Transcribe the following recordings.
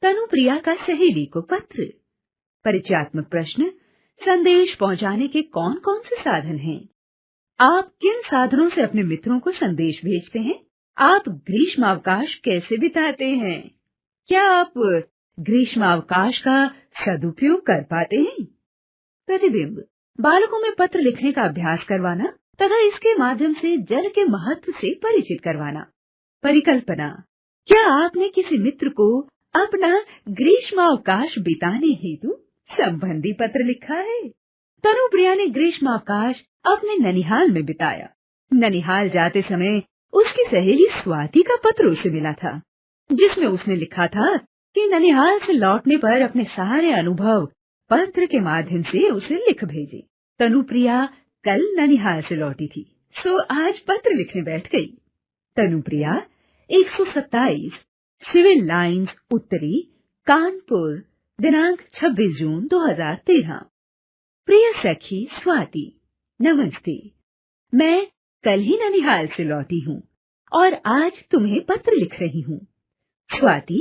तनुप्रिया का सहेली को पत्र। परिचयात्मक प्रश्न। संदेश पहुंचाने के कौन कौन से साधन हैं? आप किन साधनों से अपने मित्रों को संदेश भेजते हैं? आप ग्रीष्मावकाश कैसे बिताते हैं? क्या आप ग्रीष्मावकाश का सदुपयोग कर पाते हैं? प्रतिबिंब। बालकों में पत्र लिखने का अभ्यास करवाना तथा इसके माध्यम से जल के महत्व से परिचित करवाना। परिकल्पना। क्या आपने किसी मित्र को अपना ग्रीष्मावकाश बिताने हेतु संबंधी पत्र लिखा है? तनुप्रिया ने ग्रीष्मावकाश अपने ननिहाल में बिताया। ननिहाल जाते समय उसकी सहेली स्वाति का पत्र उसे मिला था, जिसमें उसने लिखा था कि ननिहाल से लौटने पर अपने सारे अनुभव पत्र के माध्यम से उसे लिख भेजे। तनुप्रिया कल ननिहाल से लौटी थी, सो आज पत्र लिखने बैठ गई। तनुप्रिया 127 सिविल लाइंस उत्तरी, कानपुर, दिनांक 26 जून 2013। प्रिय सखी स्वाति, नमस्ते। मैं कल ही ननिहाल से लौटी हूँ और आज तुम्हें पत्र लिख रही हूँ। स्वाति,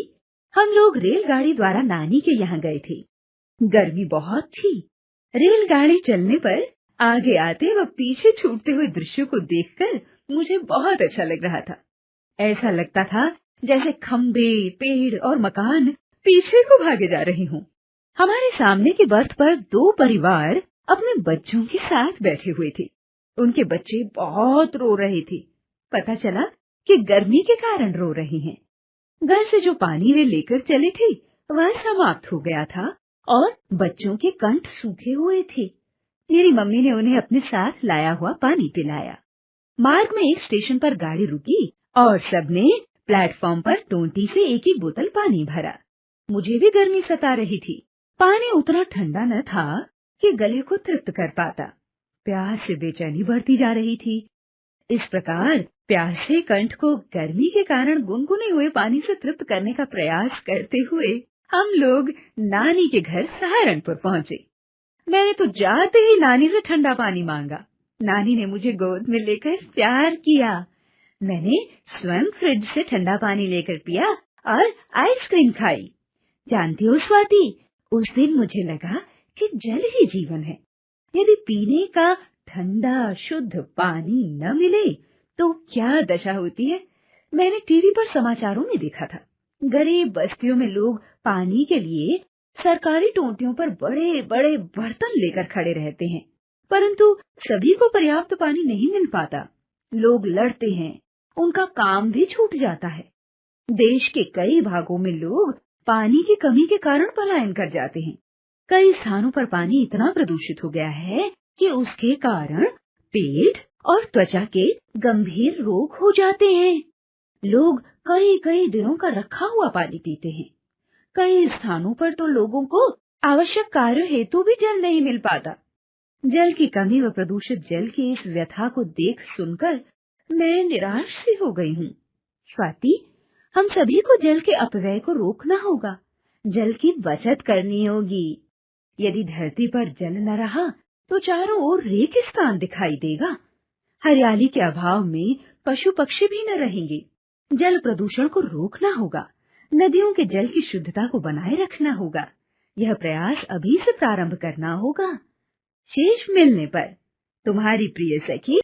हम लोग रेलगाड़ी द्वारा नानी के यहाँ गए थे। गर्मी बहुत थी। रेलगाड़ी चलने पर आगे आते व पीछे छूटते हुए दृश्यों को देखकर मुझे बहुत अच्छा लग रहा था। ऐसा लगता था जैसे खंबे, पेड़ और मकान पीछे को भागे जा रहे हों। हमारे सामने की बर्थ पर 2 परिवार अपने बच्चों के साथ बैठे हुए थे। उनके बच्चे बहुत रो रहे थे। पता चला कि गर्मी के कारण रो रहे हैं। घर से जो पानी वे लेकर चले थे वह समाप्त हो गया था और बच्चों के कंठ सूखे हुए थे। मेरी मम्मी ने उन्हें अपने साथ लाया हुआ पानी पिलाया। मार्ग में एक स्टेशन पर गाड़ी रुकी और सबने प्लेटफॉर्म पर टोंटी से एक ही बोतल पानी भरा। मुझे भी गर्मी सता रही थी। पानी उतना ठंडा न था कि गले को तृप्त कर पाता। प्यास से बेचैनी बढ़ती जा रही थी। इस प्रकार प्यासे कंठ को गर्मी के कारण गुनगुने हुए पानी से तृप्त करने का प्रयास करते हुए हम लोग नानी के घर सहारनपुर पहुँचे। मैंने तो जाते ही नानी से ठंडा पानी मांगा। नानी ने मुझे गोद में लेकर प्यार किया। मैंने स्वयं फ्रिज से ठंडा पानी लेकर पिया और आइसक्रीम खाई। जानती हो स्वाति, उस दिन मुझे लगा कि जल ही जीवन है। यदि पीने का ठंडा शुद्ध पानी न मिले तो क्या दशा होती है। मैंने टीवी पर समाचारों में देखा था, गरीब बस्तियों में लोग पानी के लिए सरकारी टोंटियों पर बड़े बड़े बर्तन लेकर खड़े रहते हैं, परंतु सभी को पर्याप्त पानी नहीं मिल पाता। लोग लड़ते हैं, उनका काम भी छूट जाता है। देश के कई भागों में लोग पानी की कमी के कारण पलायन कर जाते हैं। कई स्थानों पर पानी इतना प्रदूषित हो गया है कि उसके कारण पेट और त्वचा के गंभीर रोग हो जाते हैं। लोग कई कई दिनों का रखा हुआ पानी पीते हैं। कई स्थानों पर तो लोगों को आवश्यक कार्य हेतु भी जल नहीं मिल पाता। जल की कमी व प्रदूषित जल की इस व्यथा को देख सुनकर मैं निराश सी हो गई हूँ। स्वाति, हम सभी को जल के अपव्यय को रोकना होगा। जल की बचत करनी होगी। यदि धरती पर जल न रहा तो चारों ओर रेगिस्तान दिखाई देगा। हरियाली के अभाव में पशु पक्षी भी न रहेंगे। जल प्रदूषण को रोकना होगा। नदियों के जल की शुद्धता को बनाए रखना होगा। यह प्रयास अभी से प्रारंभ करना होगा। शेष मिलने पर। तुम्हारी प्रिय सखी